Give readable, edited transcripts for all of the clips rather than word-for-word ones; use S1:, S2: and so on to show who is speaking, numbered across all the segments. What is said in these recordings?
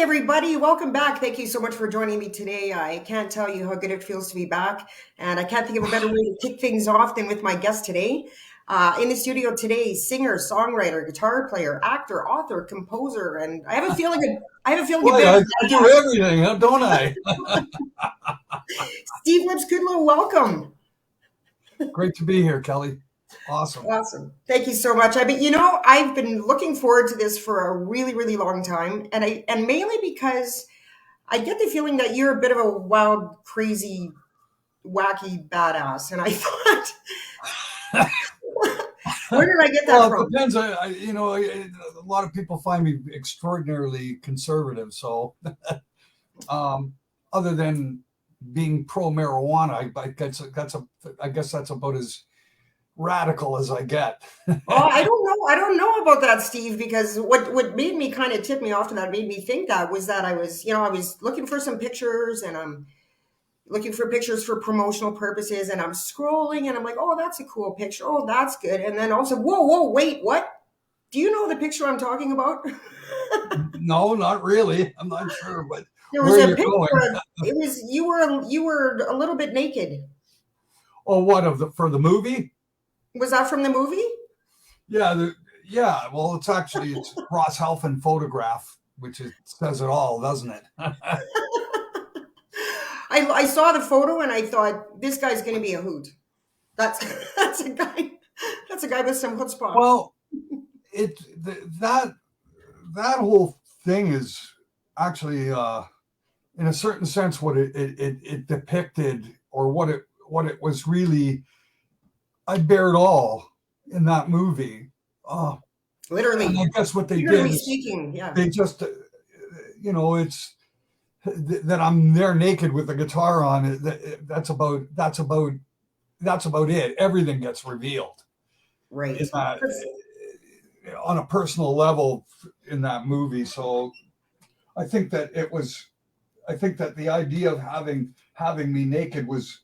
S1: Hey, everybody, welcome back. Thank you so much for joining me today. I can't tell you how good it feels to be back, and I can't think of a better way to kick things off than with my guest today. In the studio today, singer, songwriter, guitar player, actor, author, composer, and I have a feeling a
S2: Boy,
S1: bit of
S2: I do
S1: badass.
S2: everything, don't I?
S1: Steve Lips Kudlow, welcome.
S2: Great to be here, Kelly. Awesome.
S1: Awesome. Thank you so much. I've been looking forward to this for a really, really long time, and mainly because I get the feeling that you're a bit of a wild, crazy, wacky badass. And I thought, where did I get that
S2: Well, it
S1: from?
S2: depends. A lot of people find me extraordinarily conservative. So, um, other than being pro marijuana, I guess that's about as radical as I get.
S1: Oh, I don't know. I don't know about that, Steve, because what made me kind of tip me off to that, made me think that was that I was looking for some pictures and I'm looking for pictures for promotional purposes and I'm scrolling and I'm like, oh, that's a cool picture. Oh, that's good. And then also, whoa, wait, what? Do you know the picture I'm talking about?
S2: No, not really. I'm not sure, but
S1: There was
S2: where
S1: a
S2: you're
S1: picture
S2: going?
S1: of it was you were a little bit naked.
S2: Oh, what of the for the movie?
S1: Was that from the movie?
S2: Yeah, yeah. Well, it's Ross Halfin photograph, which says it all, doesn't it?
S1: I saw the photo and I thought this guy's going to be a hoot. That's that's a guy. That's a guy with some chutzpah.
S2: Well, it that that whole thing is actually, in a certain sense, what it depicted, or what it was really. I bear it all in that movie. Uh, and
S1: Literally,
S2: I guess what they did
S1: figuratively
S2: is
S1: speaking. Yeah.
S2: they just, it's that I'm there naked with the guitar on it. That's about it. Everything gets revealed
S1: Right.
S2: in that, on a personal level, in that movie. So I think that it was. I think that the idea of having me naked was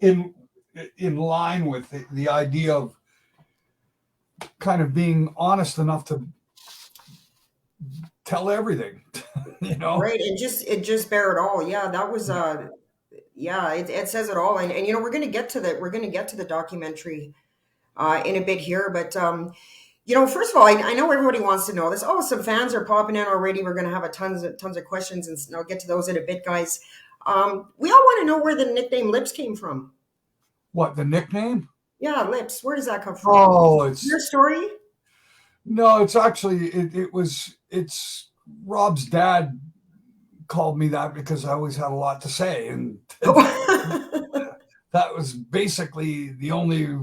S2: in in line with the idea of kind of being honest enough to tell everything. you know.
S1: Right. And just bear it all. Yeah. That was yeah. It says it all. And we're gonna get to the documentary in a bit here, but first of all, I know everybody wants to know this. Oh, some fans are popping in already. We're going to have tons of questions, and I'll get to those in a bit, guys. We all want to know where the nickname Lips came from.
S2: What, the nickname?
S1: Yeah, Lips. Where does that come from?
S2: Oh,
S1: Your story?
S2: no, it's actually it's Rob's dad called me that because I always had a lot to say, and that was basically the only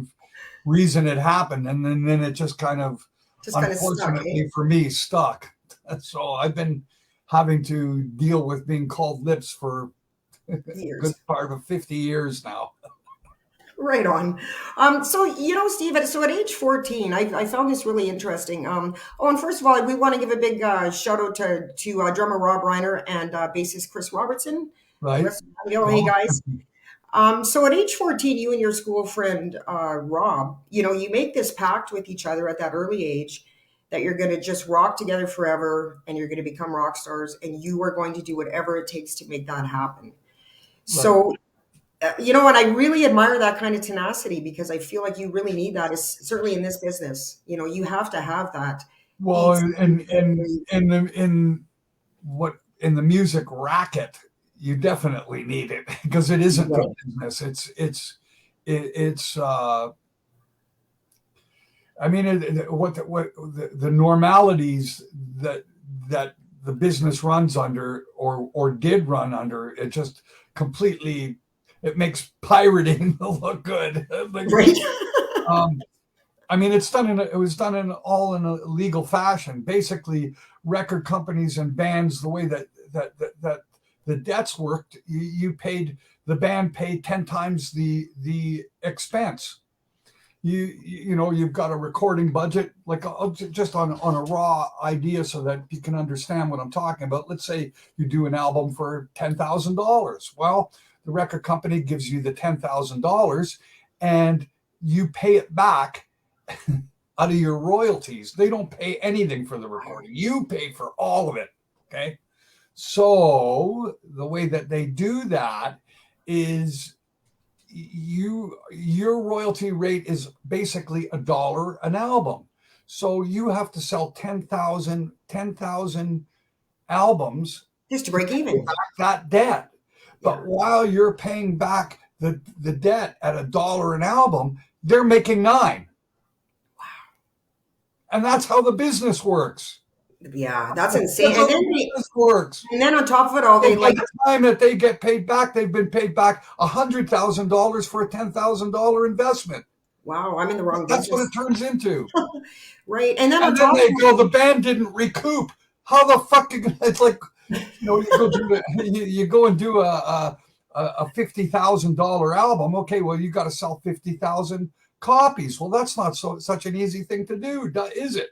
S2: reason it happened. And then it just kind of,
S1: Just kind of stuck, eh?
S2: unfortunately for me, stuck. So I've been having to deal with being called Lips for a good
S1: Years.
S2: part of 50 years now.
S1: Right on. Steve, so at age 14, I found this really interesting. And first of all, we want to give a big shout out to drummer Rob Reiner and bassist Chris Robertson. The
S2: Right?
S1: rest of ANVIL. Hey,
S2: No.
S1: guys. So at age 14, you and your school friend, Rob, you make this pact with each other at that early age that you're going to just rock together forever and you're going to become rock stars and you are going to do whatever it takes to make that happen.
S2: Right.
S1: So, and I really admire that kind of tenacity because I feel like you really need that, is certainly in this business. You have to have that.
S2: Well,
S1: It's
S2: in the music racket, you definitely need it because it isn't the
S1: right.
S2: business. It's I mean, what the normalities that the business runs under, or did run under, it just completely, it makes pirating look good.
S1: Right.
S2: um, I mean, it was done in a legal fashion. Basically, record companies and bands, the way that the debts worked, the band paid 10 times the expense. You've got a recording budget, like, just on a raw idea, so that you can understand what I'm talking about. Let's say you do an album for $10,000. Well, the record company gives you the $10,000, and you pay it back out of your royalties. They don't pay anything for the recording. You pay for all of it. Okay. So the way that they do that is your royalty rate is basically $1 an album. So you have to sell 10,000 albums
S1: Just to
S2: to
S1: break
S2: pay
S1: even.
S2: back that debt.
S1: Yeah.
S2: But while you're paying back the debt at $1 an album, they're making 9. And that's how the business works.
S1: Yeah, that's insane.
S2: That's how the business works.
S1: And then on top of it all,
S2: So
S1: they
S2: by
S1: like,
S2: the time that they get paid back, they've been paid back $100,000 for a $10,000 investment.
S1: wow, I'm in the wrong
S2: That's what
S1: business.
S2: it turns into.
S1: Right. And then on
S2: And then
S1: top of
S2: they
S1: it,
S2: go, the band didn't recoup. How the fuck? It's like, you go and do a $50,000 album. Okay, well, you got to sell 50,000 copies. Well, that's not such an easy thing to do, is it?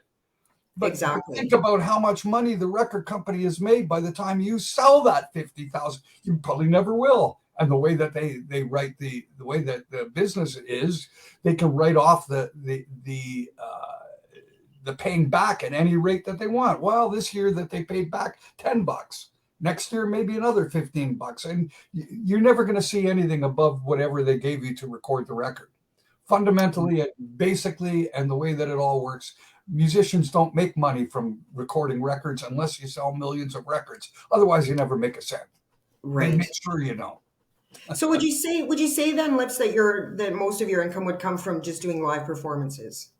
S2: But think
S1: exactly.
S2: about how much money the record company has made by the time you sell that 50,000. You probably never will. And the way that they write the way that the business is, they can write off the paying back at any rate that they want. Well, this year that they paid back $10. Next year, maybe another $15. And you're never going to see anything above whatever they gave you to record the record. Fundamentally, basically, and the way that it all works, musicians don't make money from recording records unless you sell millions of records. Otherwise, you never make a cent. They
S1: Right.
S2: make sure you don't.
S1: So would you say then, Lips, that most of your income would come from just doing live performances?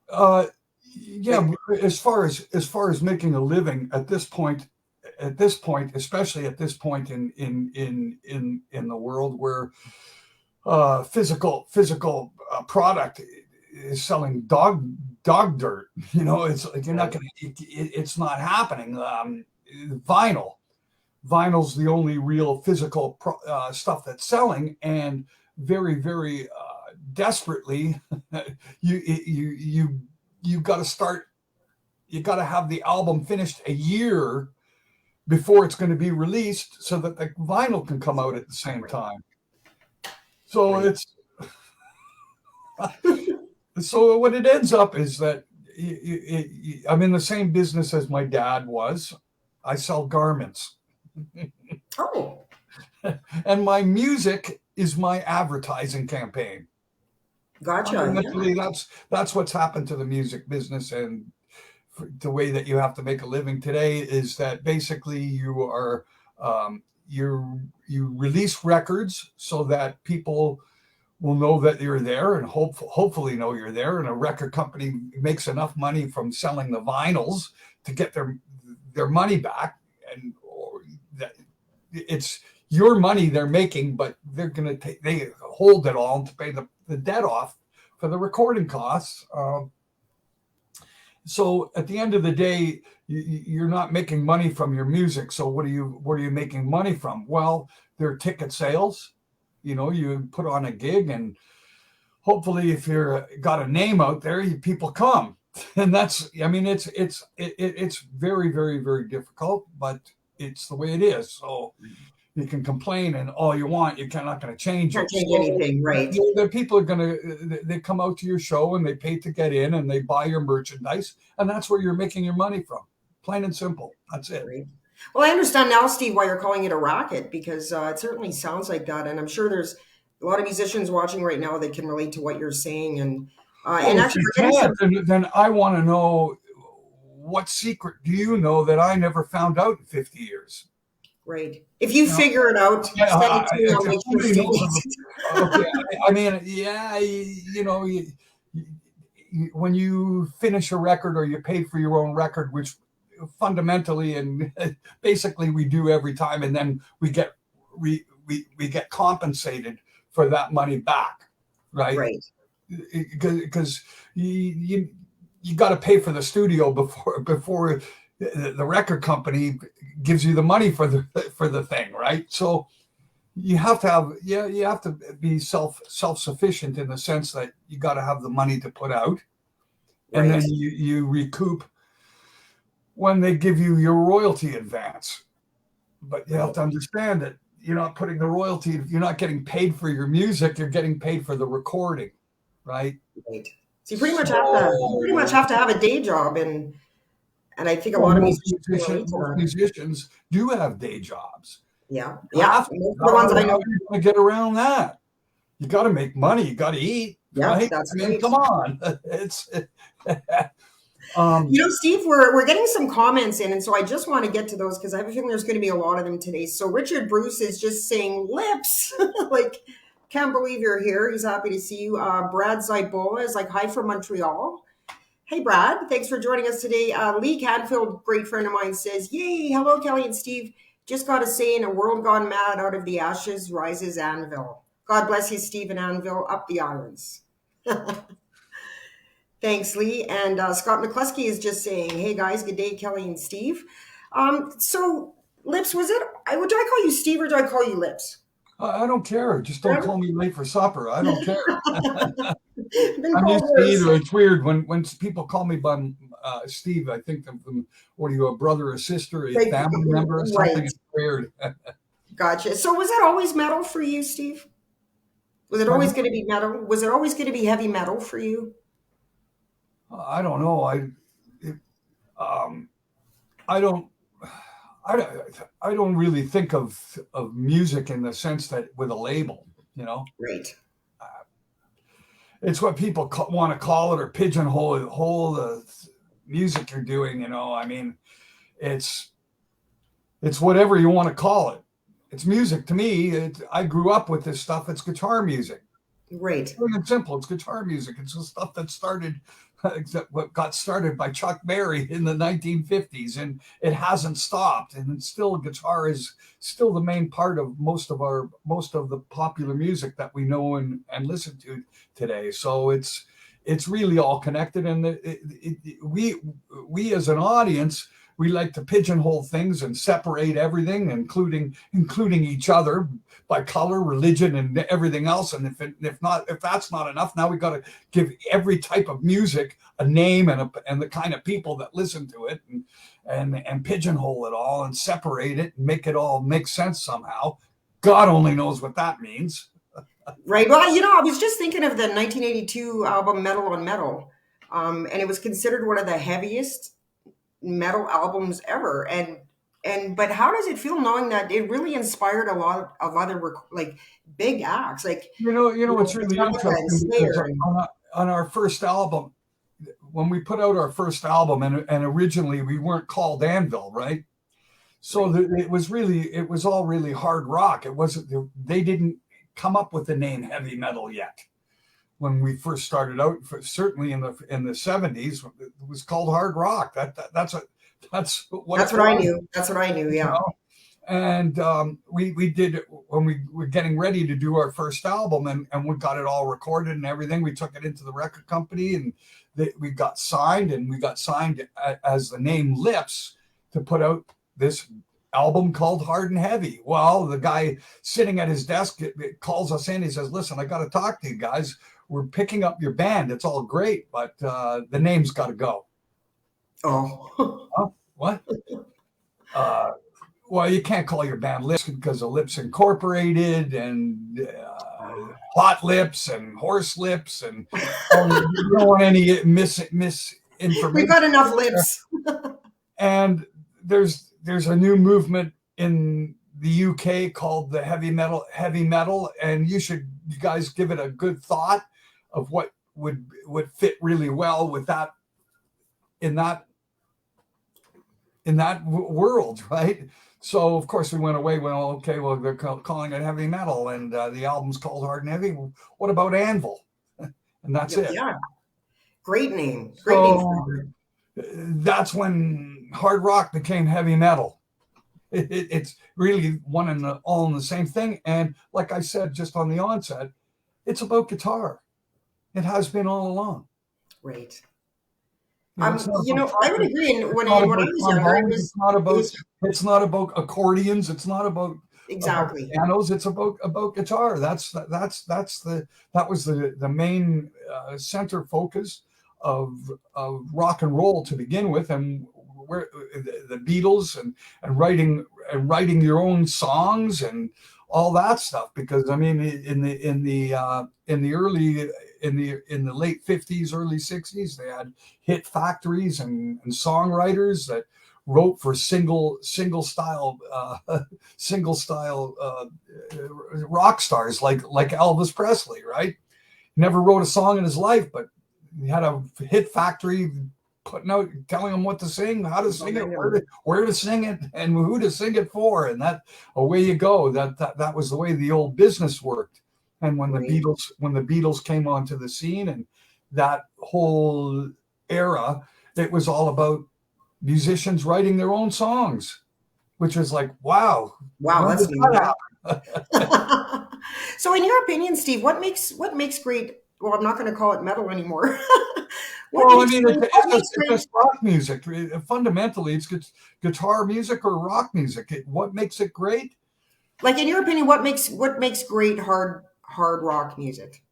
S2: Uh, yeah,
S1: Like,
S2: as far as making a living at this point, especially at this point in the world where physical product is selling dog dirt. It's like you're not
S1: right.
S2: gonna. It's not happening. Vinyl, vinyl's the only real physical stuff that's selling, and very very desperately, you got to start. You got to have the album finished a year before it's going to be released, so that the vinyl can come out at the same
S1: Right.
S2: time. So
S1: Right.
S2: it's so what it ends up is that I'm in the same business as my dad was. I sell garments,
S1: Oh,
S2: and my music is my advertising campaign.
S1: gotcha. Yeah.
S2: Fundamentally, that's what's happened to the music business, and the way that you have to make a living today is that basically you release records so that people will know that you're there, and hopefully know you're there, and a record company makes enough money from selling the vinyls to get their money back, and or that it's your money they're making, but they hold it all to pay the debt off for the recording costs. So at the end of the day, you're not making money from your music. So what are you making money from? Well, their ticket sales. You put on a gig, and hopefully, if you're got a name out there, people come. And it's very very very difficult, but it's the way it is. So you can complain and all you want, you're not going to change
S1: Can't
S2: it.
S1: change
S2: So
S1: anything. Right.
S2: the people are going to, they come out to your show and they pay to get in and they buy your merchandise, and that's where you're making your money from. Plain and simple. That's it.
S1: Right. Well, I understand now, Steve, why you're calling it a racket, because it certainly sounds like that, and I'm sure there's a lot of musicians watching right now that can relate to what you're saying, and
S2: Well, if
S1: actually,
S2: you
S1: we're getting
S2: can't,
S1: some.
S2: then I want to know, what secret do you know that I never found out in 50 years?
S1: Right. If you
S2: You know,
S1: figure it out,
S2: yeah,
S1: send it to me. I'll
S2: if
S1: make sure
S2: somebody
S1: Steve
S2: knows
S1: gets
S2: of
S1: it.
S2: okay, I mean, yeah, when you finish a record or you pay for your own record, which fundamentally and basically we do every time, and then we get compensated for that money back, right?
S1: Right.
S2: Because you got to pay for the studio before the record company gives you the money for the thing, right? So you have to be self-sufficient in the sense that you got to have the money to put out, and then
S1: Right.
S2: you recoup when they give you your royalty advance. But you have
S1: Right.
S2: to understand that you're not getting paid for your music, you're getting paid for the recording, right?
S1: Right. So you pretty much have to
S2: So
S1: have a day job, And I think a
S2: Well,
S1: lot of musicians can relate to
S2: most
S1: that.
S2: musicians do have day jobs.
S1: Yeah, yeah.
S2: Half.
S1: Most of the
S2: How
S1: ones
S2: are
S1: I
S2: you
S1: know.
S2: going to get around that? You got to make money. You got to eat,
S1: Yeah,
S2: right?
S1: that's
S2: I mean,
S1: right.
S2: come on. It's um,
S1: Steve, we're getting some comments in, and so I just want to get to those because I have a feeling there's going to be a lot of them today. So Richard Bruce is just saying lips, like can't believe you're here. He's happy to see you. Brad Zybola is like hi from Montreal. Hey Brad, thanks for joining us today. Lee Cadfield, great friend of mine, says, "Yay, hello Kelly and Steve. Just got to say, in a world gone mad, out of the ashes rises Anvil. God bless you, Steve and Anvil, up the irons." Thanks, Lee. And Scott McCluskey is just saying, "Hey guys, good day, Kelly and Steve." So, Lips, would I call you Steve or do I call you Lips?
S2: I don't care. Just don't
S1: Brad?
S2: call me late for supper. I don't care.
S1: Been
S2: I'm
S1: called
S2: used to
S1: worse.
S2: either. It's weird when people call me by Steve. I think of them. What are you, a brother, a sister, a
S1: Like,
S2: family member, or something?
S1: right.
S2: It's weird.
S1: Gotcha. So, was that always metal for you, Steve? Was it always
S2: Pardon?
S1: going to be metal? Was it always going to be heavy metal for you?
S2: I don't know. It, um, I don't. I, I don't really think of music in the sense that with a label. You know,
S1: Right.
S2: it's what people want to call it or pigeonhole the music you're doing. You know, I mean, it's it's whatever you want to call it. It's music to me. I grew up with this stuff. It's guitar music.
S1: Right.
S2: Plain and simple. It's guitar music. It's the stuff that started, what got started by Chuck Berry in the 1950s, and it hasn't stopped. And it's still, guitar is still the main part of most of the popular music that we know and listen to today. So it's really all connected, and we as an audience, we like to pigeonhole things and separate everything, including each other, by color, religion, and everything else. And if that's not enough, now we got to give every type of music a name and the kind of people that listen to it, and pigeonhole it all and separate it and make it all make sense somehow. God only knows what that means.
S1: Right. Well, I was just thinking of the 1982 album Metal on Metal, and it was considered one of the heaviest metal albums ever. But how does it feel knowing that it really inspired a lot of other like big acts, like
S2: It's really
S1: Metallica and
S2: interesting because
S1: Slayer and
S2: on our first album, when we put out our first album, and originally we weren't called Anvil, right? So
S1: right,
S2: it was all really hard rock. It wasn't, they didn't come up with the name heavy metal yet. When we first started out, certainly in the 70s, it was called hard rock. That's what
S1: that's
S2: it
S1: what I
S2: was.
S1: knew. That's what I knew.
S2: You
S1: Yeah.
S2: know? And we did, when we were getting ready to do our first album, and we got it all recorded and everything. We took it into the record company, and we got signed, as the name Lips to put out this album called Hard and Heavy. Well, the guy sitting at his desk calls us in. He says, "Listen, I got to talk to you guys. We're picking up your band. It's all great, but the name's got to go."
S1: Oh.
S2: Huh? What? Uh, well, you can't call your band Lips because of Lips Incorporated and Hot Lips and Horse Lips, and you don't want any
S1: We've
S2: misinformation.
S1: got enough lips.
S2: And there's a new movement in the UK called the heavy metal, and you guys give it a good thought of what would fit really well with that in that world, right? So of course we went away. Well, okay, well they're calling it heavy metal, and the album's called Hard and Heavy. What about Anvil? And that's it.
S1: Yeah. Great name. Great name for
S2: So
S1: it.
S2: that's when hard rock became heavy metal. It's really one and all in the same thing. And like I said, just on the onset, it's about guitar. It has been all along.
S1: Right.
S2: It's not about
S1: I would
S2: trumpet.
S1: agree. And
S2: It's
S1: when
S2: not
S1: I
S2: about
S1: was younger,
S2: trombones.
S1: it was
S2: It's not about accordions. It's not about
S1: exactly.
S2: pianos. It's about guitar. That was the main center focus of rock and roll to begin with, and where the Beatles and writing your own songs and all that stuff. Because I mean, in the early in the late 50s, early 60s. They had hit factories and songwriters that wrote for single style rock stars like Elvis Presley, right? Never wrote a song in his life, but he had a hit factory putting out, telling him what to sing, how to sing it, where to sing it, and who to sing it for, and that away you go. That was the way the old business worked. And when
S1: Right.
S2: the Beatles came onto the scene, and that whole era, it was all about musicians writing their own songs, which was like, wow,
S1: Wow,
S2: when
S1: that's
S2: did
S1: new,
S2: that happen?
S1: hey? So, in your opinion, Steve, what makes great? Well, I'm not going to call it metal anymore. What
S2: Well, I
S1: makes
S2: mean,
S1: great? What makes
S2: it's
S1: great?
S2: just rock music. Fundamentally, it's guitar music or rock music. What makes it great?
S1: Like, in your opinion, what makes great hard rock music?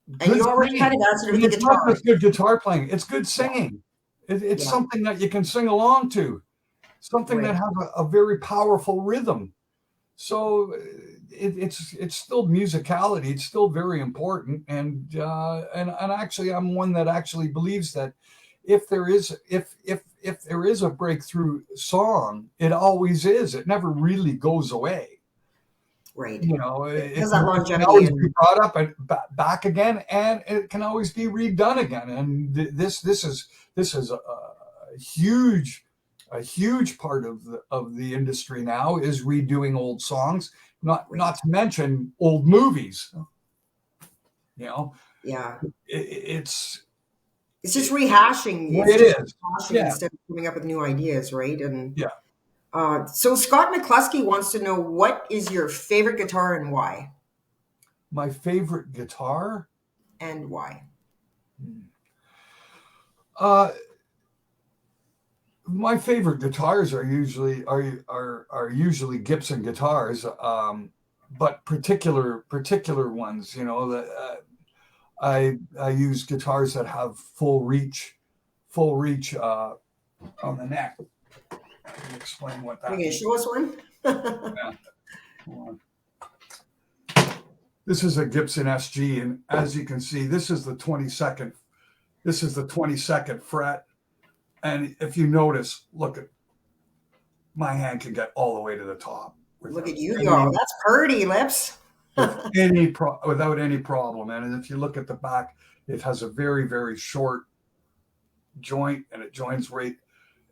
S1: And
S2: Good
S1: you already kind
S2: singing.
S1: of answered it
S2: And
S1: with the
S2: it's not
S1: guitar.
S2: just good guitar playing. It's good
S1: Yeah,
S2: singing. It's
S1: yeah,
S2: something that you can sing along to. Something that
S1: right,
S2: has a very powerful rhythm. So it's still musicality. It's still very important. And actually, I'm one that actually believes that if there is a breakthrough song, it always is. It never really goes away.
S1: right.
S2: You know,
S1: It has
S2: it
S1: that
S2: can
S1: longevity
S2: always be
S1: and
S2: brought up and back again, and it can always be redone again. And this is huge a huge part of the industry now is redoing old songs. Not
S1: right.
S2: to mention old movies. You know,
S1: Yeah.
S2: it's
S1: It's just
S2: it,
S1: rehashing.
S2: the way
S1: It's
S2: it
S1: just
S2: is.
S1: rehashing
S2: Yeah,
S1: instead of coming up with new ideas, right? And
S2: yeah.
S1: so Scott McCluskey wants to know, what is your favorite guitar and why?
S2: My favorite guitar.
S1: And why?
S2: Uh, my favorite guitars are usually Gibson guitars, but particular ones. You know, I use guitars that have full reach on the neck. Let me explain what
S1: Are you
S2: that
S1: going to
S2: means.
S1: show us one?
S2: Yeah. This is a Gibson Sg, and as you can see, this is the 22nd. This is the 22nd fret, and if you notice, look at my hand can get all the way to the top
S1: Look
S2: without
S1: at you go.
S2: any
S1: That's purty lips.
S2: without any problem. And if you look at the back, it has a very short joint, and it joins right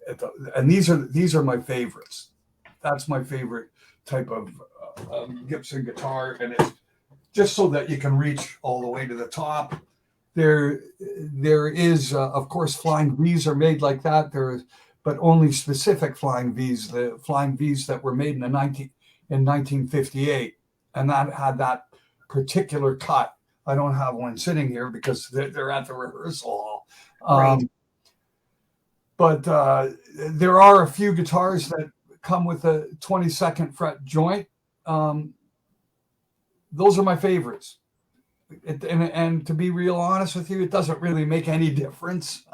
S2: at the. And these are my favorites. That's my favorite type of Gibson guitar, and it's just so that you can reach all the way to the top. There is, of course, flying V's are made like that. But only specific flying V's, the flying V's that were made in 1958, and that had that particular cut. I don't have one sitting here because they're at the rehearsal hall.
S1: Right.
S2: But there are a few guitars that come with a 22nd fret joint. Um, those are my favorites. And to be real honest with you, it doesn't really make any difference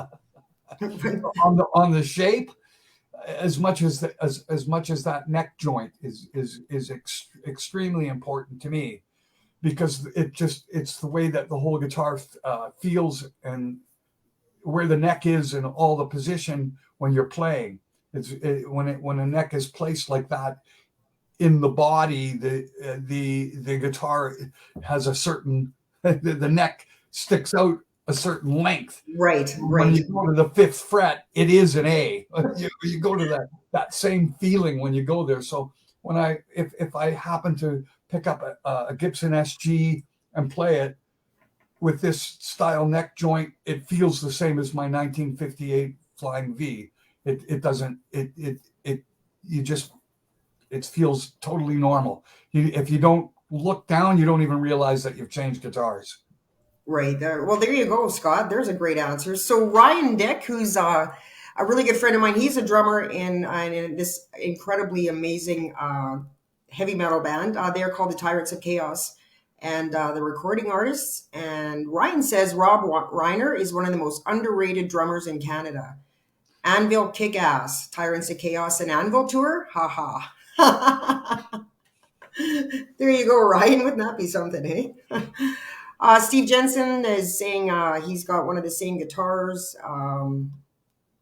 S2: on the shape as much as that neck joint is extremely important to me, because it's the way that the whole guitar feels, and where the neck is in all the position when you're playing. When a neck is placed like that in the body, the guitar has a certain the neck sticks out a certain length.
S1: Right.
S2: When
S1: Right.
S2: you go to the fifth fret, it is an A. You go to that same feeling when you go there. So if I happen to pick up a Gibson SG and play it with this style neck joint, it feels the same as my 1958 Flying V. It doesn't it you just it feels totally normal. If you don't look down, you don't even realize that you've changed guitars.
S1: Right. Well, there you go, Scott. There's a great answer. So Ryan Dick, who's a really good friend of mine, he's a drummer in this incredibly amazing heavy metal band. They are called the Tyrants of Chaos, and the recording artists. And Ryan says Rob Reiner is one of the most underrated drummers in Canada. Anvil kick ass. Tyrants of Chaos and Anvil tour. Ha ha. There you go, Ryan. Wouldn't that be something, eh? Steve Jensen is saying he's got one of the same guitars.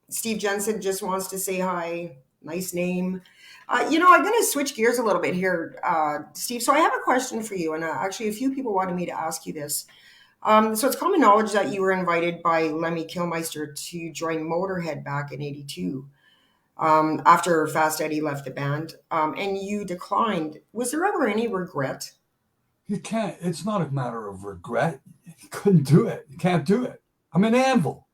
S1: Steve Jensen just wants to say hi. Nice name. I'm going to switch gears a little bit here, Steve. So I have a question for you, and actually, a few people wanted me to ask you this. So it's common knowledge that you were invited by Lemmy Kilmister to join Motorhead back in '82 after Fast Eddie left the band, and you declined. Was there ever any regret?
S2: You can't. It's not a matter of regret. You couldn't do it. You can't do it. I'm an anvil.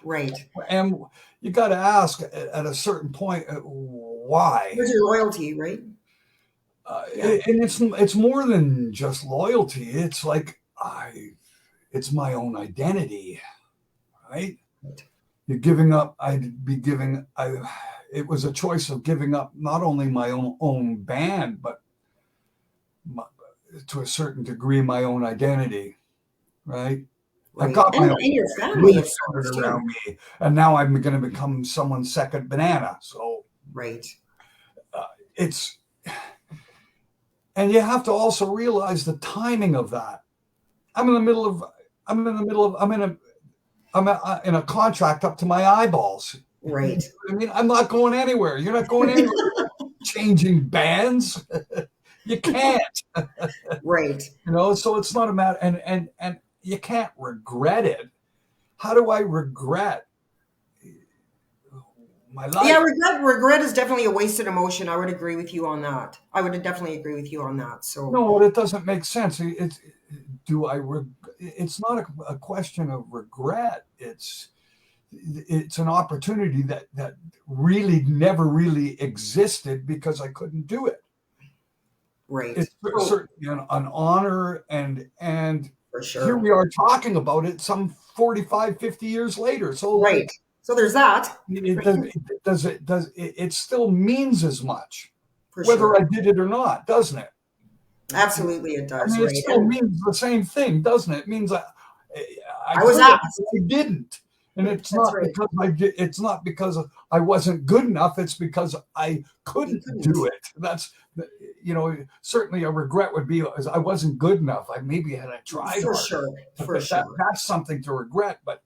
S1: Right.
S2: And you got to ask at a certain point why.
S1: There's your loyalty, right? Yeah.
S2: And it's more than just loyalty. It's like it's my own identity, right? You're giving up. It was a choice of giving up not only my own band, but to a certain degree my own identity, right?
S1: Right.
S2: I've got my own
S1: your family
S2: centered around me, and now I'm going to become someone's second banana. So
S1: right,
S2: and you have to also realize the timing of that. I'm in a contract up to my eyeballs.
S1: Right.
S2: I mean, I'm not going anywhere. You're not going anywhere. Changing bands, you can't.
S1: Right.
S2: So it's not a matter, and you can't regret it. How do I regret my life?
S1: Yeah, regret is definitely a wasted emotion. I would agree with you on that. So
S2: no, it doesn't make sense. It's not a question of regret. It's an opportunity that really never really existed because I couldn't do it.
S1: Right.
S2: It's certainly an honor, and
S1: for sure.
S2: Here we are talking about it some 45, 50 years later. So
S1: right. So there's that.
S2: It still means as much,
S1: for
S2: whether
S1: sure.
S2: I did it or not, doesn't it?
S1: Absolutely, it does.
S2: It still means the same thing, doesn't it? It means I
S1: was asked.
S2: I didn't. And it's
S1: That's
S2: not because I wasn't good enough. It's because I couldn't do it. That's, certainly a regret would be I wasn't good enough. I maybe had tried
S1: for
S2: harder.
S1: Sure.
S2: That's something to regret. But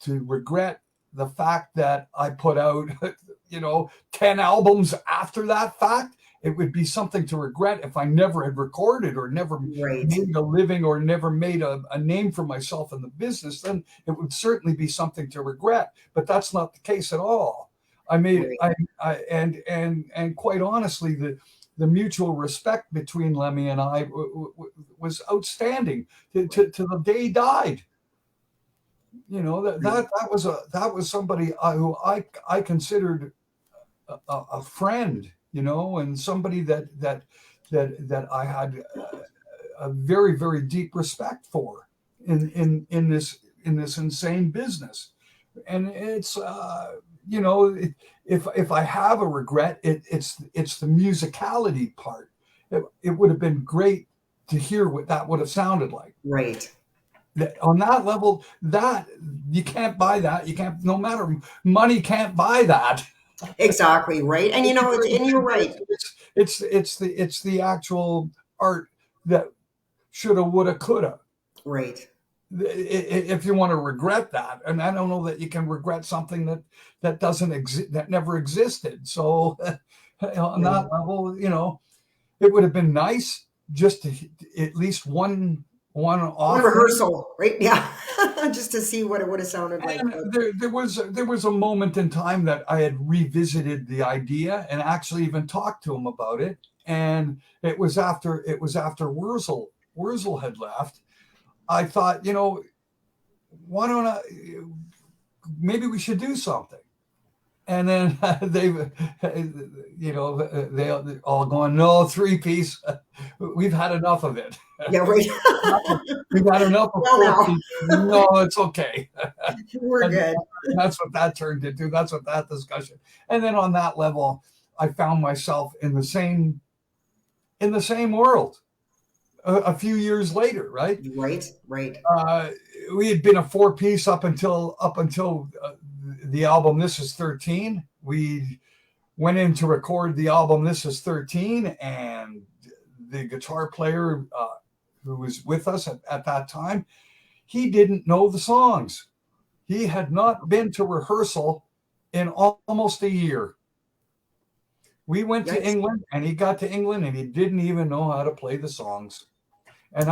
S2: to regret the fact that I put out, 10 albums after that fact, it would be something to regret if I never had recorded or never made a living or never made a name for myself in the business. Then it would certainly be something to regret. But that's not the case at all. I made and quite honestly, the mutual respect between Lemmy and I was outstanding to the day he died. That was somebody who I considered a friend. And somebody that I had a very, very deep respect for in this insane business. And it's if I have a regret, it's the musicality part. It would have been great to hear what that would have sounded like.
S1: Right.
S2: On that level, that you can't buy that. You can't, no matter money can't buy that.
S1: Exactly, right. And and you're right.
S2: It's the actual art that shoulda, woulda, coulda.
S1: Right.
S2: If you want to regret that, and I don't know that you can regret something that doesn't exist, that never existed. So on that level, it would have been nice just to at least one
S1: rehearsal, right? Yeah. Just to see what it would have sounded like.
S2: There was a moment in time that I had revisited the idea and actually even talked to him about it. And it was after Wurzel had left. I thought, why don't maybe we should do something. And then they all going, no, 3-piece. We've had enough of it.
S1: Yeah, right.
S2: We've had enough of 4-piece. No, it's okay.
S1: We're good.
S2: That's what that turned into. That's what that discussion. And then on that level, I found myself in the same world a few years later, right?
S1: Right.
S2: We had been a 4-piece up until the album This Is 13. We went in to record the album This Is 13, and the guitar player who was with us at that time, he didn't know the songs. He had not been to rehearsal in almost a year. We went to
S1: Yikes.
S2: England, and he got to England, and he didn't even know how to play the songs. And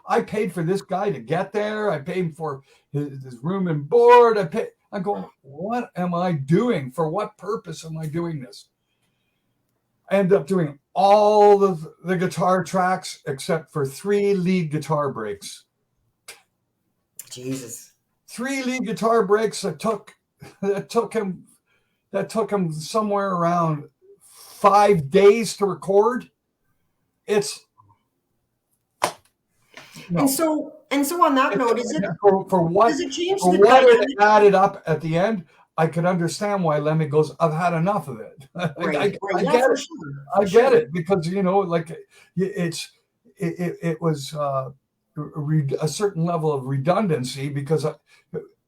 S2: I paid for this guy to get there. I paid for his room and board. I'm going, what am I doing? For what purpose am I doing this? I ended up doing all of the guitar tracks except for 3 lead guitar breaks.
S1: Jesus.
S2: 3 lead guitar breaks that took him somewhere around 5 days to record. It's no.
S1: And so on that note, is it
S2: for what
S1: does it change
S2: for
S1: the
S2: what it
S1: dynamic?
S2: added up at the end? I could understand why Lemmy goes, I've had enough of it.
S1: Right, right,
S2: I
S1: yeah,
S2: get
S1: for
S2: it.
S1: sure,
S2: I
S1: for
S2: get
S1: sure.
S2: it because like it was a certain level of redundancy because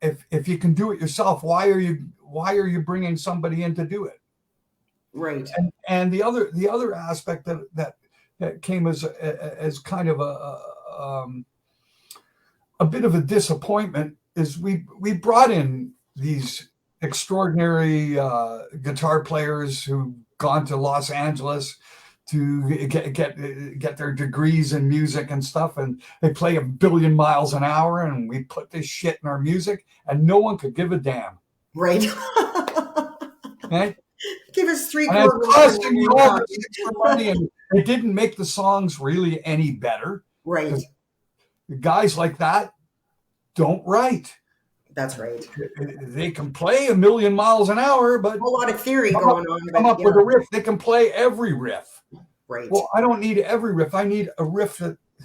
S2: if you can do it yourself, why are you bringing somebody in to do it?
S1: Right,
S2: And the other aspect that came as kind of a bit of a disappointment is we brought in these extraordinary guitar players who've gone to Los Angeles to get their degrees in music and stuff, and they play 1,000,000,000 miles an hour, and we put this shit in our music, and no one could give a damn.
S1: right.
S2: Right?
S1: Give us three
S2: And it's
S1: chord riff and
S2: costing you
S1: we're
S2: all this extra
S1: happy.
S2: money, and it didn't make the songs really any better
S1: Right,
S2: because guys like that don't write.
S1: that's right.
S2: They can play 1,000,000 miles an hour,
S1: A
S2: but
S1: whole lot of theory
S2: come up,
S1: going on,
S2: come
S1: but
S2: up
S1: yeah,
S2: with a riff. They can play every riff.
S1: right.
S2: Well, I don't need every riff. I need a riff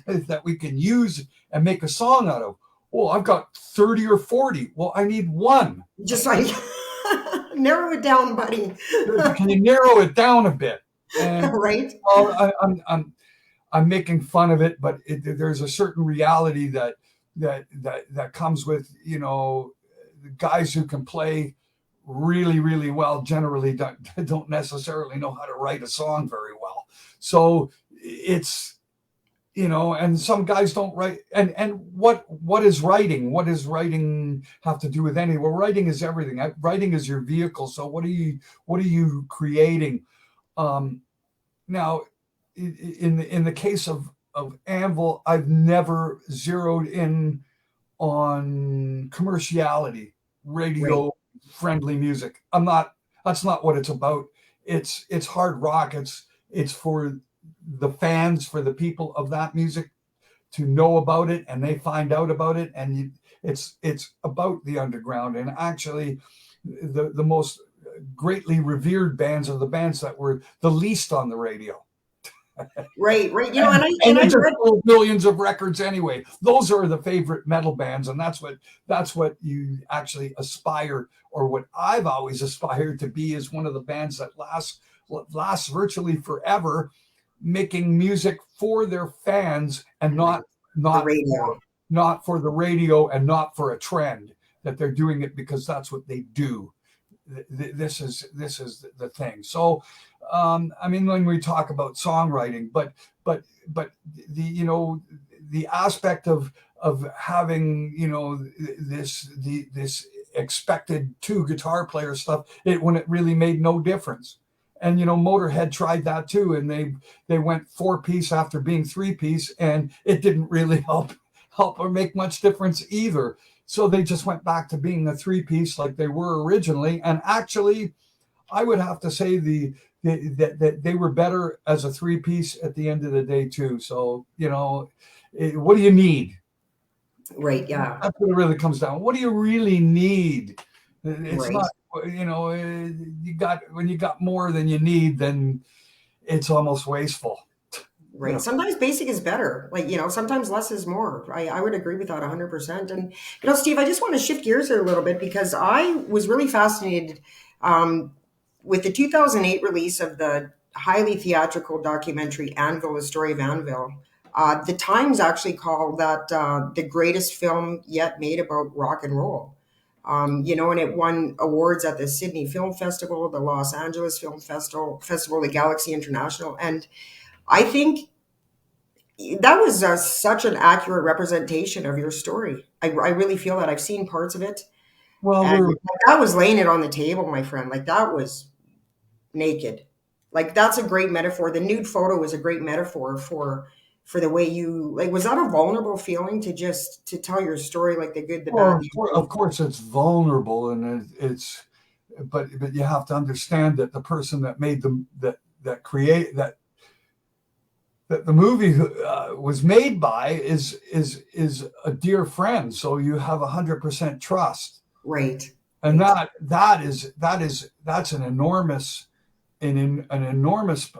S2: that we can use and make a song out of. Well, I've got 30 or 40. Well, I need one.
S1: Just like narrow it down, buddy.
S2: Can you narrow it down a bit? And
S1: Right,
S2: well, I'm making fun of it, but there's a certain reality that comes with guys who can play really really well generally don't necessarily know how to write a song very well. So it's and some guys don't write. And what is writing? What does writing have to do with any? Well, writing is everything. Writing is your vehicle. So what are you creating? Um, Now, in the case of Anvil, I've never zeroed in on commerciality,
S1: right,
S2: radio friendly music. I'm not. That's not what it's about. It's hard rock. It's for the fans, for the people of that music to know about it, and they find out about it, and it's about the underground. And actually, the most greatly revered bands are the bands that were the least on the radio.
S1: right, right.
S2: And
S1: I
S2: they just
S1: read
S2: sold millions of records anyway. Those are the favorite metal bands, and that's what you actually aspire, or what I've always aspired to be, is one of the bands that lasts virtually forever, making music for their fans and
S1: right, the
S2: not
S1: radio.
S2: not for the radio and not for a trend. That they're doing it because that's what they do. This is the thing. So, I mean, when we talk about songwriting, but the aspect of having this expected 2 guitar player stuff, when it really made no difference. And Motorhead tried that too, and they went 4-piece after being 3-piece, and it didn't really help or make much difference either. So they just went back to being a 3-piece like they were originally. And actually, I would have to say that they were better as a 3-piece at the end of the day too. So what do you need?
S1: Right, yeah,
S2: That's what it really comes down. What do you really need? It's
S1: right.
S2: not. When you got more than you need, then it's almost wasteful.
S1: Right. Sometimes basic is better. Like, sometimes less is more. I would agree with that 100%. And, Steve, I just want to shift gears here a little bit because I was really fascinated with the 2008 release of the highly theatrical documentary Anvil, the story of Anvil. The Times actually called that the greatest film yet made about rock and roll. And it won awards at the Sydney Film Festival, the Los Angeles Film Festival, the Galaxy International. And I think That was such an accurate representation of your story. I really feel that. I've seen parts of it,
S2: Well,
S1: and
S2: we're
S1: like, that was laying it on the table, my friend. Like that was naked. Like that's a great metaphor. The nude photo is a great metaphor for the way you like. Was that a vulnerable feeling to just to tell your story, like the good, the bad,
S2: well,
S1: the
S2: of
S1: ugly?
S2: course it's vulnerable, and it's but you have to understand that the person that made them that create that the movie was made by is a dear friend. So you have 100% trust,
S1: Right,
S2: and
S1: right,
S2: that's an enormous an enormous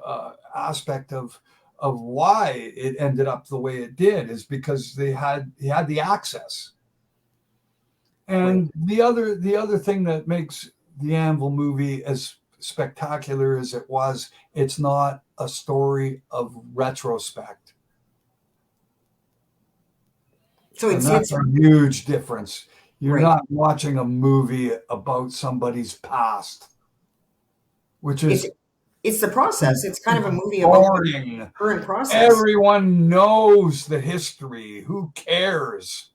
S2: aspect of why it ended up the way it did is because he had the access.
S1: right.
S2: And the other thing that makes the Anvil movie as spectacular as it was, it's not a story of retrospect.
S1: So
S2: And
S1: it's
S2: that's a huge difference. You're
S1: right.
S2: not watching a movie about somebody's past, which
S1: It's
S2: is
S1: it's the process. It's kind of a movie about the
S2: boring.
S1: current process.
S2: Everyone knows the history. Who cares?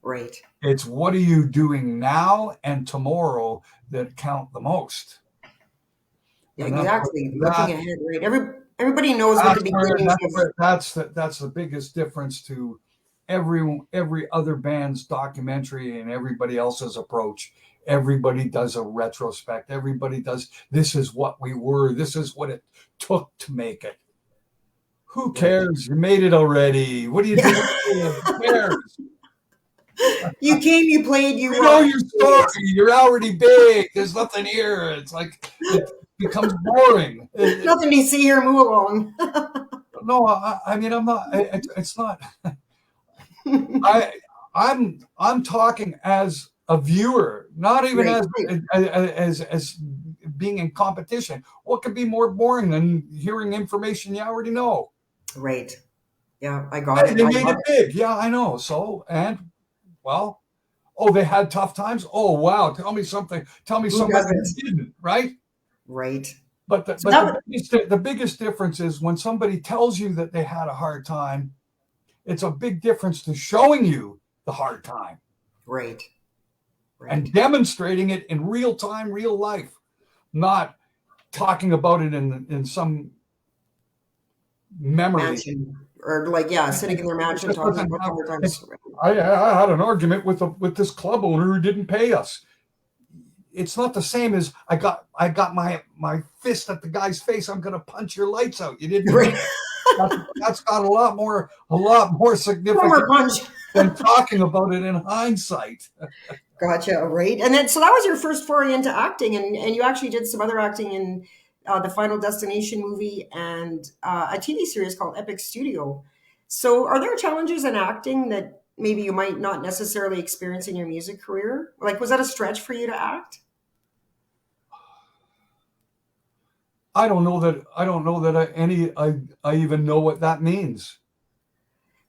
S1: Right.
S2: It's what are you doing now and tomorrow that count the most.
S1: Yeah,
S2: And that's what
S1: exactly. Looking ahead, right? Everybody knows what the
S2: that's where
S1: beginnings of
S2: that's the biggest difference to every other band's documentary and everybody else's approach. Everybody does a retrospect. Everybody does this is what we were. This is what it took to make it. Who
S1: right.
S2: cares? You made it already. What are you doing? Who cares?
S1: You came, you played, you
S2: We know
S1: rocked.
S2: your story. You're already big. There's nothing here. It's like it becomes boring.
S1: Nothing to see here, move along.
S2: No, I mean I'm not. It's not. I I'm talking as a viewer, not even
S1: Right, right,
S2: as being in competition. What could be more boring than hearing information you already know?
S1: right. Yeah, I got
S2: Hey,
S1: it.
S2: they
S1: I
S2: made
S1: got
S2: it
S1: it.
S2: big. Yeah, I know. So and well, oh, they had tough times. Oh wow, tell me something. Tell me
S1: Who
S2: somebody
S1: doesn't?
S2: who didn't. Right.
S1: Right.
S2: But
S1: So that was
S2: the biggest difference is when somebody tells you that they had a hard time. It's a big difference to showing you the hard time
S1: right,
S2: and
S1: right.
S2: demonstrating it in real time, real life, not talking about it in some memory.
S1: Mansion or like yeah, sitting in their
S2: It
S1: mansion
S2: just
S1: talking
S2: doesn't
S1: about the
S2: have.
S1: hard
S2: It's,
S1: times.
S2: I had an argument with this club owner who didn't pay us. It's not the same as I got my fist at the guy's face. I'm going to punch your lights out. You didn't pay.
S1: Right.
S2: That's got a lot more significant
S1: Former punch.
S2: than talking about it in hindsight.
S1: Gotcha. Right. And then so that was your first foray into acting, and you actually did some other acting in the Final Destination movie and a TV series called Epic Studio. So, are there challenges in acting that maybe you might not necessarily experience in your music career? Like, was that a stretch for you to act?
S2: I don't know that I even know what that means.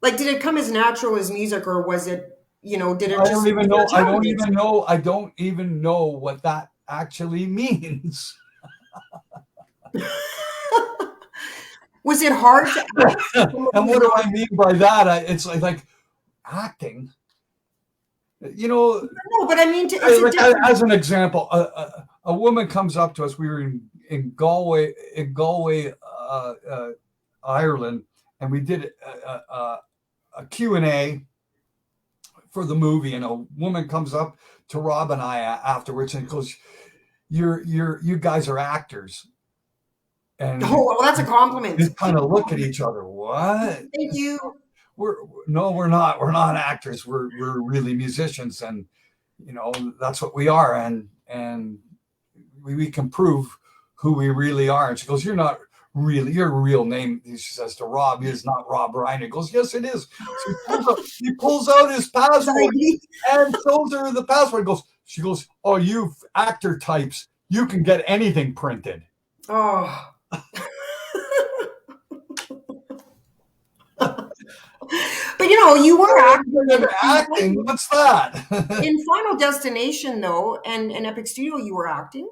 S1: Like, did it come as natural as music, or was it, did it
S2: I don't
S1: just,
S2: even
S1: was there
S2: know
S1: challenges?
S2: I don't even know what that actually means.
S1: Was it hard to act for
S2: And
S1: somebody who's
S2: what do
S1: not?
S2: I mean by that? It's like acting. You know,
S1: No, but I mean, it's a
S2: like
S1: different.
S2: as an example, a woman comes up to us. We were in Galway, Ireland, and we did a Q&A for the movie, and a woman comes up to Rob and I afterwards and goes, you guys are actors." And
S1: Oh, well, that's a compliment.
S2: we kind of look at each other. What?
S1: Thank you.
S2: We're no, we're not. We're not actors. We're really musicians, and that's what we are. And we can prove who we really are. And she goes, "You're not really. Your real name," she says to Rob, "is not Rob Ryan." He goes, "Yes, it is." So he pulls out his
S1: His
S2: passport
S1: ID.
S2: and shows her the passport. She goes, "Oh, you actor types, you can get anything printed."
S1: Oh. But you were acting
S2: Acting, what's that?
S1: in Final Destination though, and Epic Studio, you were acting.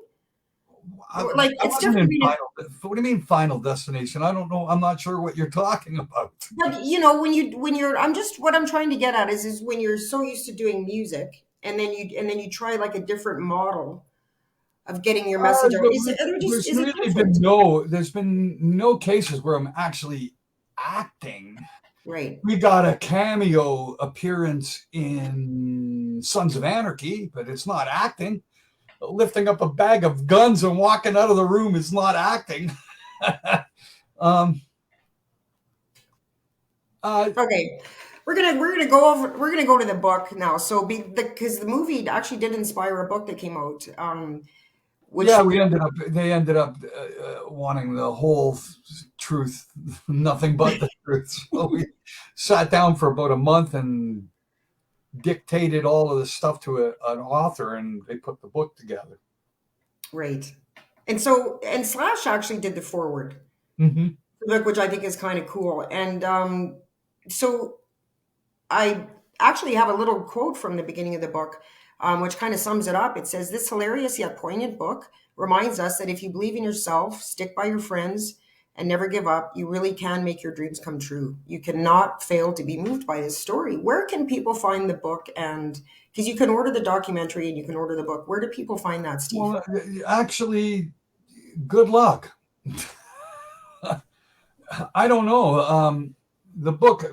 S1: Like
S2: I
S1: it's
S2: wasn't
S1: different
S2: in
S1: being.
S2: Final. What do you mean Final Destination? I don't know. I'm not sure what you're talking about.
S1: But you know, when you're, I'm just, what I'm trying to get at is when you're so used to doing music, and then you try like a different model of getting your message out.
S2: There's
S1: Is it
S2: really
S1: different?
S2: there's been no cases where I'm actually acting.
S1: Right.
S2: We got a cameo appearance in Sons of Anarchy, but it's not acting. Lifting up a bag of guns and walking out of the room is not acting. um, uh,
S1: Okay. We're gonna go to the book now. So because the movie actually did inspire a book that came out, which
S2: yeah, they ended up wanting the whole truth, nothing but the truth. So we sat down for about a month and dictated all of the stuff to an author, and they put the book together.
S1: right. And Slash actually did the forward,
S2: Mm-hmm.
S1: which I think is kind of cool. And so I actually have a little quote from the beginning of the book, which kind of sums it up. It says, "This hilarious yet poignant book reminds us that if you believe in yourself, stick by your friends, and never give up, you really can make your dreams come true. You cannot fail to be moved by this story." Where can people find the book? And because you can order the documentary and you can order the book, where do people find that, Steve?
S2: Well, actually, good luck. I don't know. The book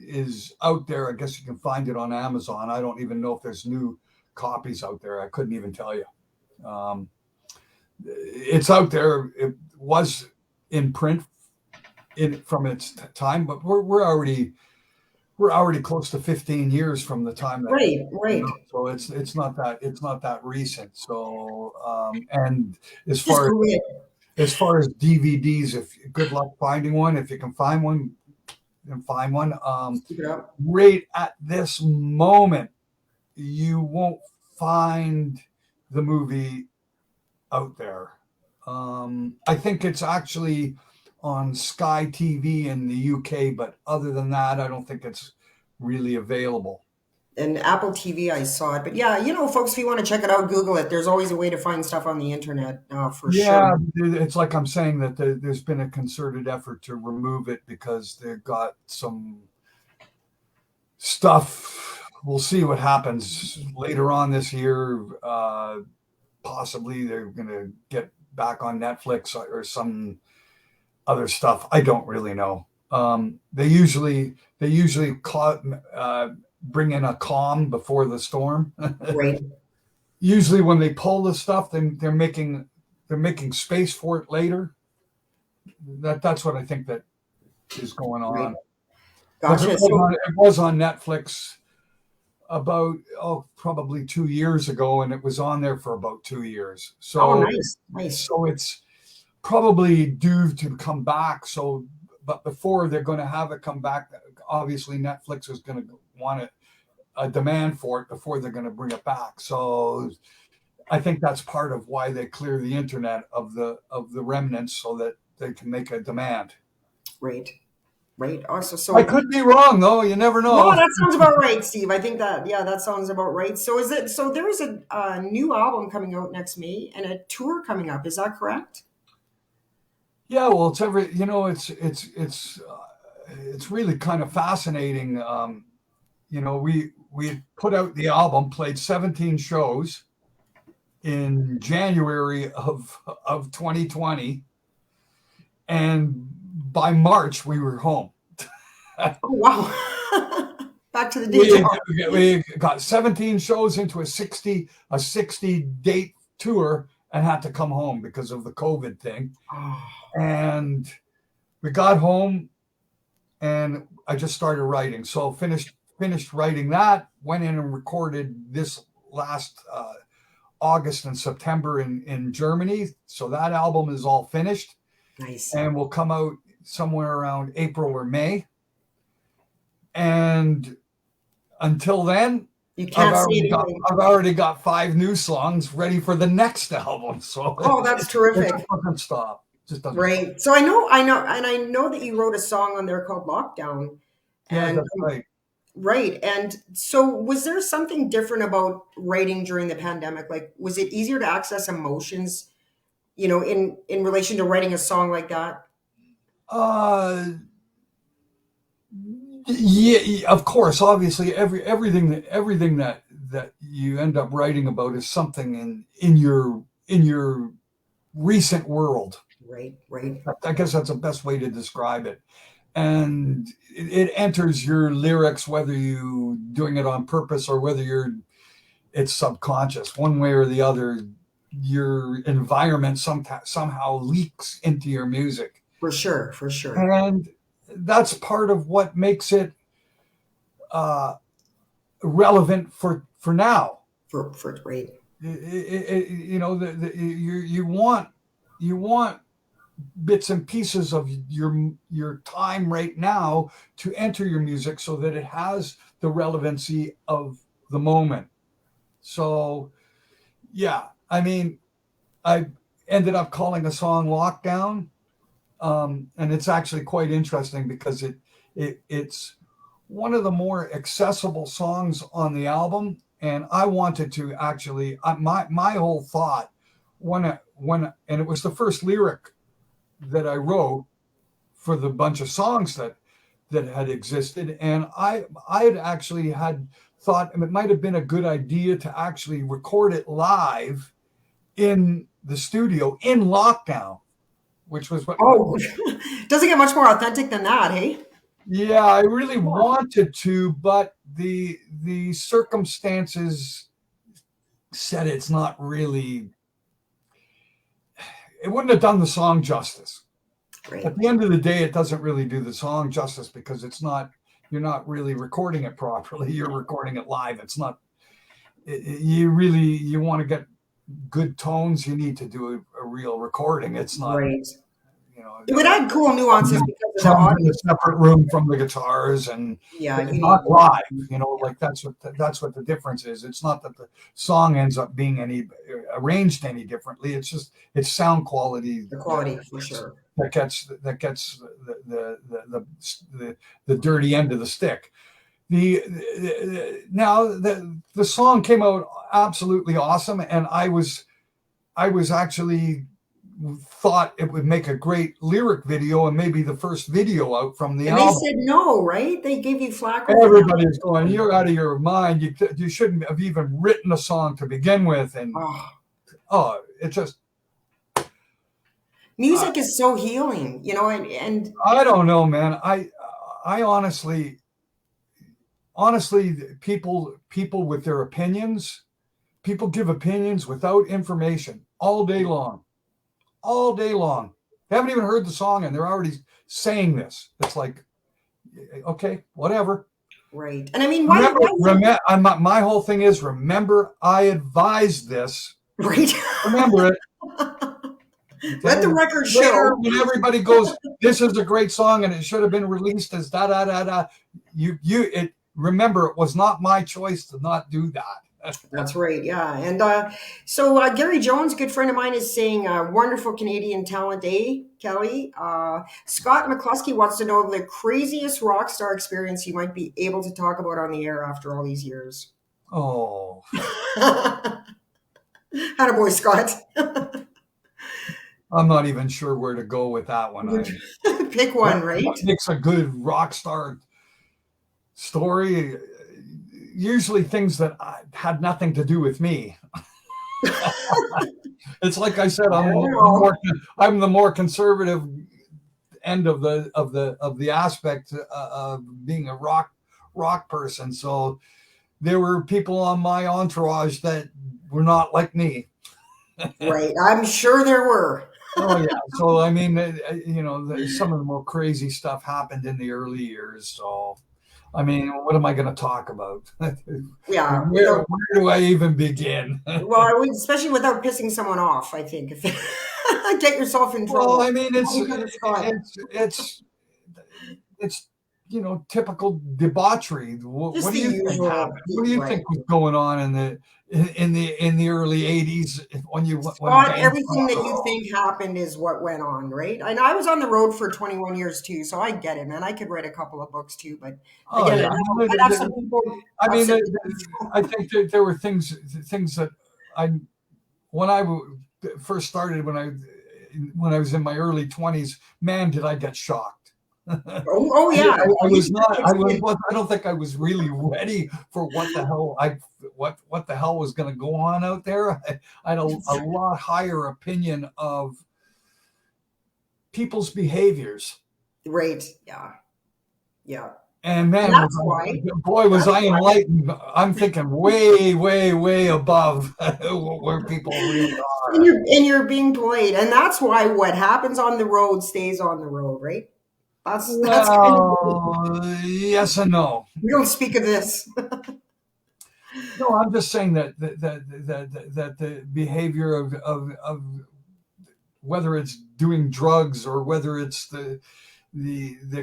S2: is out there. I guess you can find it on Amazon. I don't even know if there's new copies out there. I couldn't even tell you. Um, it's out there. It was in print from its time, but we're already close to 15 years from the time that
S1: Right, right.
S2: so it's not that recent. So and as
S1: Just
S2: far
S1: Google it.
S2: as far as DVDs, if good luck finding one. If you can find one, then find one.
S1: Keep it up.
S2: Right at this moment, you won't find the movie out there. I think it's actually on Sky TV in the UK, but other than that, I don't think it's really available.
S1: And Apple TV, I saw it. But yeah, you know, folks, if you want to check it out, Google it. There's always a way to find stuff on the internet, for sure.
S2: Yeah, it's like I'm saying that there's been a concerted effort to remove it because they've got some stuff. We'll see what happens later on this year. Possibly they're going to get back on Netflix or some other stuff. I don't really know. They usually bring in a calm before the storm.
S1: Right,
S2: Usually, when they pull the stuff, they're making space for it later. That's what I think that is going
S1: right.
S2: on. Because
S1: Gotcha. So,
S2: it was on Netflix about probably 2 years ago, and it was on there for about 2 years.
S1: oh,
S2: So
S1: nice, nice.
S2: so it's probably due to come back. So, but before they're going to have it come back, obviously Netflix is going to want a demand for it before they're going to bring it back. So I think that's part of why they clear the internet of the remnants so that they can make a demand.
S1: Right, right. Also,
S2: I
S1: so
S2: could be wrong though. You never
S1: no,
S2: know.
S1: that sounds about right, Steve. I think that, yeah, that sounds about right. So is it? So there is a new album coming out next May and a tour coming up. Is that correct?
S2: Yeah, well, it's really kind of fascinating. We put out the album, played 17 shows in January of 2020, and by March we were home.
S1: Oh wow! Back to the day
S2: we,
S1: job.
S2: we got 17 shows into a 60 date tour and had to come home because of the COVID thing.
S1: Oh,
S2: And we got home and I just started writing. So finished writing that, went in and recorded this last August and September in Germany. So that album is all finished
S1: nice.
S2: and will come out somewhere around April or May. And until then,
S1: You
S2: I've
S1: can't say
S2: already got
S1: anything.
S2: I've already got 5 new songs ready for the next album. So
S1: Oh, that's
S2: it
S1: terrific.
S2: just doesn't stop. It just doesn't stop.
S1: Right. So and I know that you wrote a song on there called Lockdown.
S2: Yeah,
S1: And
S2: that's right.
S1: right. And so was there something different about writing during the pandemic? Like, was it easier to access emotions in relation to writing a song like that?
S2: Uh, yeah, of course. Obviously, everything that you end up writing about is something in your recent world.
S1: Right, right,
S2: I guess that's the best way to describe it. And it enters your lyrics, whether you doing it on purpose or whether it's subconscious. One way or the other, your environment somehow leaks into your music,
S1: for sure, for sure.
S2: and that's part of what makes it uh, relevant for now.
S1: For right,
S2: You want bits and pieces of your time right now to enter your music so that it has the relevancy of the moment. So yeah, I mean, I ended up calling a song "Lockdown," and it's actually quite interesting because it's one of the more accessible songs on the album, and I wanted to actually my whole thought and it was the first lyric that I wrote for the bunch of songs that had existed, and I had actually had thought it might have been a good idea to actually record it live in the studio in lockdown, which was what
S1: oh, doesn't get much more authentic than that, hey?
S2: yeah, I really wanted to, but the circumstances said it's not really, it wouldn't have done the song justice. At
S1: Great.
S2: the end of the day, it doesn't really do the song justice because you're not really recording it properly. You're recording it live. It's not, you want to get good tones, you need to do a real recording. It's not,
S1: Right.
S2: you know,
S1: It would add cool nuances because of the
S2: drums in
S1: audio.
S2: a separate room from the guitars, and
S1: Yeah,
S2: it's
S1: you need.
S2: not live.
S1: Yeah,
S2: Like that's what the difference is. It's not that the song ends up being any arranged any differently. It's just it's sound quality
S1: the quality for sure.
S2: that gets the dirty end of the stick. Now the song came out absolutely awesome, and I was actually thought it would make a great lyric video and maybe the first video out from the
S1: And they
S2: album.
S1: said no, right? They gave you flack over
S2: Everybody is
S1: that.
S2: going, "You're out of your mind. You shouldn't have even written a song to begin with." And
S1: Oh,
S2: it just uh,
S1: music is so healing, and
S2: I don't know, man. I honestly, people with their opinions, people give opinions without information all day long. They haven't even heard the song and they're already saying this. It's like, okay, whatever.
S1: right. And I mean,
S2: Remember, my whole thing is remember, I advised this.
S1: right?
S2: Remember it.
S1: Let
S2: Okay.
S1: the record
S2: Later,
S1: show.
S2: when everybody goes, this is a great song and it should have been released as da da da da. Remember, it was not my choice to not do that.
S1: That's right, yeah. And so Gary Jones, a good friend of mine, is saying wonderful Canadian talent, eh, Kelly? Scott McCluskey wants to know the craziest rock star experience you might be able to talk about on the air after all these years.
S2: Oh,
S1: Attaboy, Scott.
S2: I'm not even sure where to go with that one.
S1: Pick one, right?
S2: What makes a good rock star story? Usually things that had nothing to do with me. It's like I said, I'm the more conservative end of the aspect of being a rock person. So there were people on my entourage that were not like me.
S1: Right. I'm sure there were.
S2: Oh yeah. So I mean, some of the more crazy stuff happened in the early years. So I mean, what am I going to talk about?
S1: Yeah.
S2: Where do I even begin?
S1: Well, I would, especially without pissing someone off, I think. If get yourself in
S2: Well,
S1: trouble.
S2: I mean, it's
S1: Because of Scott.
S2: it's it's typical debauchery.
S1: Just
S2: What do
S1: the
S2: you think
S1: usual,
S2: happened? What do you
S1: right?
S2: think was going on in the early '80s when
S1: Scott,
S2: bands?
S1: everything that you think happened is what went on, right? And I was on the road for 21 years too, so I get it, man. I could write a couple of books too, but
S2: Oh
S1: again,
S2: yeah,
S1: I'd have some people
S2: I mean,
S1: upset.
S2: I think there were things that I when I first started when I was in my early 20s, man, did I get shocked.
S1: Oh yeah.
S2: I
S1: You
S2: was
S1: can
S2: not.
S1: just
S2: I don't think I was really ready for what the hell was going to go on out there. I had a lot higher opinion of people's behaviors.
S1: right. Yeah. Yeah.
S2: And
S1: And
S2: man,
S1: that's why.
S2: was
S1: That's
S2: I
S1: why.
S2: enlightened. I'm thinking way, way, way above where people really
S1: And
S2: are.
S1: you're being polite, and that's why what happens on the road stays on the road, right? That's kind of
S2: Well, yes and no.
S1: we don't speak of this.
S2: No, I'm just saying that the behavior of whether it's doing drugs or whether it's the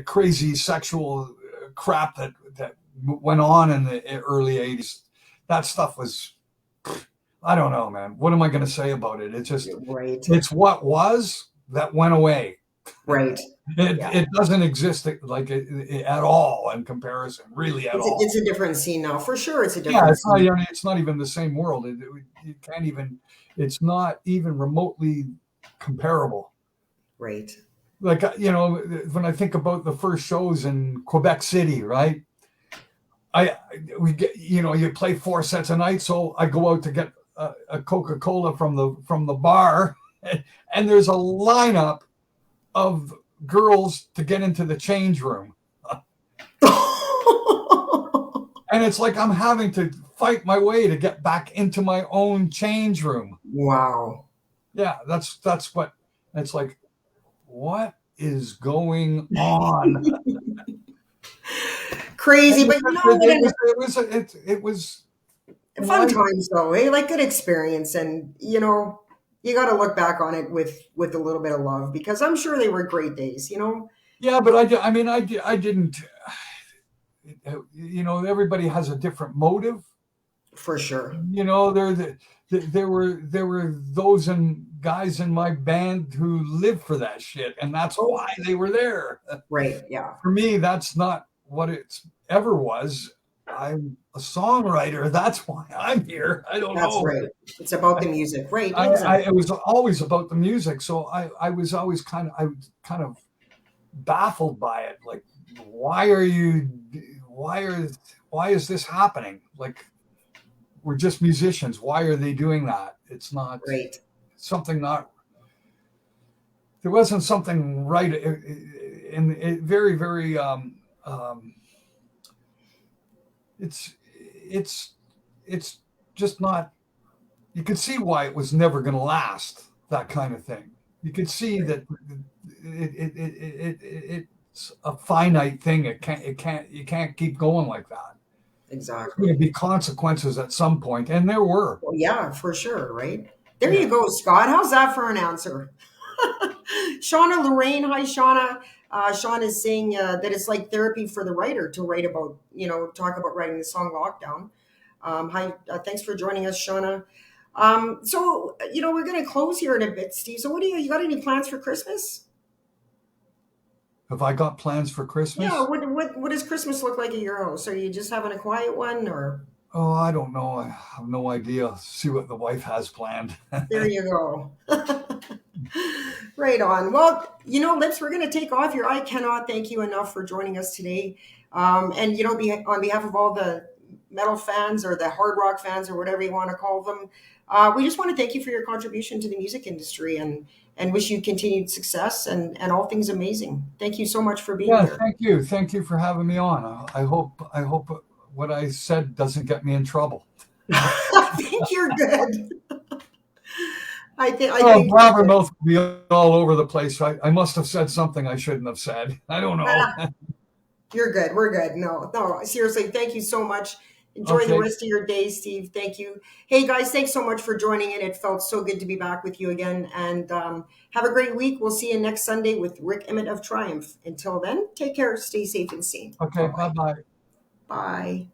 S2: crazy sexual crap that went on in the early 80s, that stuff was, I don't know, man. What am I going to say about it?
S1: Right.
S2: It's what was that went away.
S1: Right.
S2: It,
S1: Yeah.
S2: it doesn't exist like at all in comparison, really at
S1: It's
S2: all.
S1: a different scene now, for sure. It's a
S2: Yeah,
S1: different scene.
S2: it's not even the same world. You can't even. It's not even remotely comparable.
S1: Right.
S2: Like when I think about the first shows in Quebec City, right? I we get you play 4 sets a night, so I go out to get a Coca-Cola from the bar, and there's a lineup of girls to get into the change room. And it's like I'm having to fight my way to get back into my own change room.
S1: Wow.
S2: Yeah, that's what it's like. What is going on?
S1: Crazy,
S2: And
S1: but you know what?
S2: it was
S1: Fun
S2: enlightening.
S1: times though, eh? Like good experience, and you got to look back on it with a little bit of love because I'm sure they were great days.
S2: Yeah, but I mean, I didn't. Everybody has a different motive.
S1: For sure.
S2: There were those guys in my band who lived for that shit, and that's
S1: Oh,
S2: why they were there.
S1: right. Yeah.
S2: For me, that's not what it ever was. I'm a songwriter. That's why I'm here. I don't
S1: That's
S2: know.
S1: right. It's about the music, right?
S2: It
S1: Exactly.
S2: was always about the music, so I was always I was kind of baffled by it. Like, why are you? Why are? Why is this happening? Like, we're just musicians. Why are they doing that? It's not
S1: Right.
S2: something not. There wasn't something right, and it very very. It's it's it's just not. You could see why it was never going to last. That kind of thing. You could see
S1: Right.
S2: that it's a finite thing. You can't keep going like that. There's going
S1: Exactly.
S2: to be consequences at some point, and there were.
S1: Well, yeah, for sure. Right. There you
S2: Yeah.
S1: go, Scott. How's that for an answer? Shauna Lorraine, hi Shauna. Sean is saying that it's like therapy for the writer to write about, talk about writing the song Lockdown. Hi, thanks for joining us, Shauna. So we're going to close here in a bit, Steve. So what you got any plans for Christmas?
S2: Have I got plans for
S1: Yeah,
S2: Christmas?
S1: what does Christmas look like at your house? Are you just having a quiet one, or
S2: Oh, I don't know. I have no idea. See what the wife has planned.
S1: there you go. Right on. Well, Lips, we're going to take off here. I cannot thank you enough for joining us today. And, on behalf of all the metal fans or the hard rock fans or whatever you want to call them, we just want to thank you for your contribution to the music industry and wish you continued success and all things amazing. Thank you so much for being
S2: Yeah,
S1: here.
S2: thank you. Thank you for having me on. I hope what I said doesn't get me in trouble.
S1: I think you're good. I
S2: Oh,
S1: think you're good.
S2: blabbermouth will be all over the place. I must have said something I shouldn't have said. I don't know.
S1: You're good. We're good. No, no, seriously, thank you so much. Enjoy the
S2: Okay.
S1: rest of your day, Steve. Thank you. Hey, guys, thanks so much for joining in. It felt so good to be back with you again. And have a great week. We'll see you next Sunday with Rick Emmett of Triumph. Until then, take care, stay safe and sane.
S2: Okay.
S1: Bye-bye.
S2: Bye bye.
S1: Bye.